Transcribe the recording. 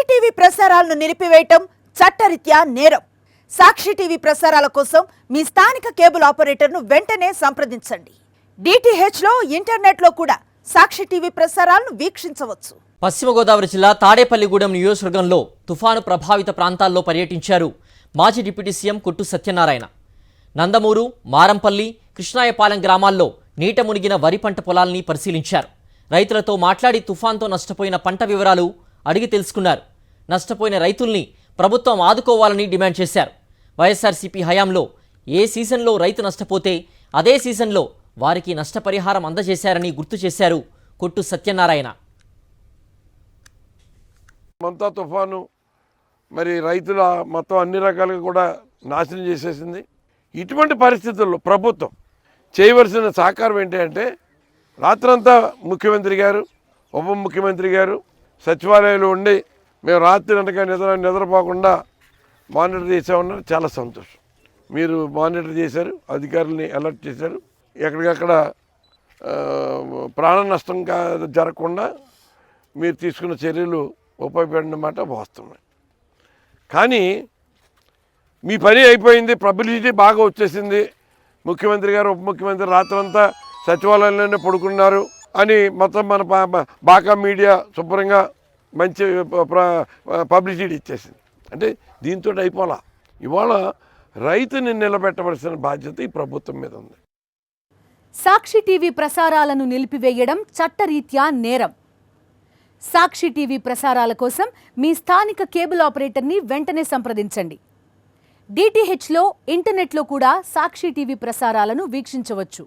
TV ప్రసారాలను నిలిపివేయటం చట్టరీత్యా నేరం. సాక్షి టీవీ ప్రసారాల కోసం మీ స్థానిక కేబుల్ ఆపరేటర్ను వెంటనే సంప్రదించండి. DTH లో ఇంటర్నెట్ లో కూడా సాక్షి టీవీ ప్రసారాలను వీక్షించవచ్చు. పశ్చిమ గోదావరి జిల్లా తాడేపల్లిగూడెం నియోజకవర్గంలో తుఫాను ప్రభావిత ప్రాంతాల్లో పర్యటించారు మాజీ డిప్యూటీ సీఎం కొట్టు సత్యనారాయణ. నందమూరు, మారంపల్లి, కృష్ణాయపాలెం గ్రామాల్లో నీట మునిగిన వరి పంట పొలాల్ని పరిశీలించారు. రైతులతో మాట్లాడి తుఫాన్తో నష్టపోయిన పంట వివరాలు అడిగి తెలుసుకున్నారు. నష్టపోయిన రైతుల్ని ప్రభుత్వం ఆదుకోవాలని డిమాండ్ చేశారు. వైఎస్ఆర్సీపీ హయాంలో ఏ సీజన్లో రైతు నష్టపోతే అదే సీజన్లో వారికి నష్టపరిహారం అందజేశారని గుర్తు చేశారు కొట్టు సత్యనారాయణ. మంతా తుఫాను మరి రైతుల మొత్తం అన్ని రకాలుగా కూడా నాశనం చేసేసింది. ఇటువంటి పరిస్థితుల్లో ప్రభుత్వం చేయవలసిన సహకారం ఏంటి అంటే, రాత్రంతా ముఖ్యమంత్రి గారు, ఉప ముఖ్యమంత్రి గారు సచివాలయంలో ఉండి మేము రాత్రి అనగా నిద్రపోకుండా మానిటర్ చేసామన్నారు. చాలా సంతోషం. మీరు మానిటర్ చేశారు, అధికారులని అలర్ట్ చేశారు. ఎక్కడికక్కడ ప్రాణ నష్టం జరగకుండా మీరు తీసుకున్న చర్యలు ఉపయోగపడినమాట వాస్తవమే. కానీ మీ పని అయిపోయింది, పబ్లిసిటీ బాగా వచ్చేసింది, ముఖ్యమంత్రి గారు ఉప ముఖ్యమంత్రి రాత్రంతా సచివాలయంలోనే పడుకున్నారు అని మొత్తం మన బాకా మీడియా శుభ్రంగా మంచి పబ్లిసిటీ ఇచ్చేసింది. అంటే దీంతో అయిపోలా. ఇవాళ రైతుని నిలబెట్టవలసిన బాధ్యత ఈ ప్రభుత్వం మీద ఉంది. సాక్షి టీవీ ప్రసారాలను నిలిపివేయడం చట్టరీత్యా నేరం. సాక్షి టీవీ ప్రసారాల కోసం మీ స్థానిక కేబుల్ ఆపరేటర్ని వెంటనే సంప్రదించండి. DTH లో ఇంటర్నెట్లో కూడా సాక్షి టీవీ ప్రసారాలను వీక్షించవచ్చు.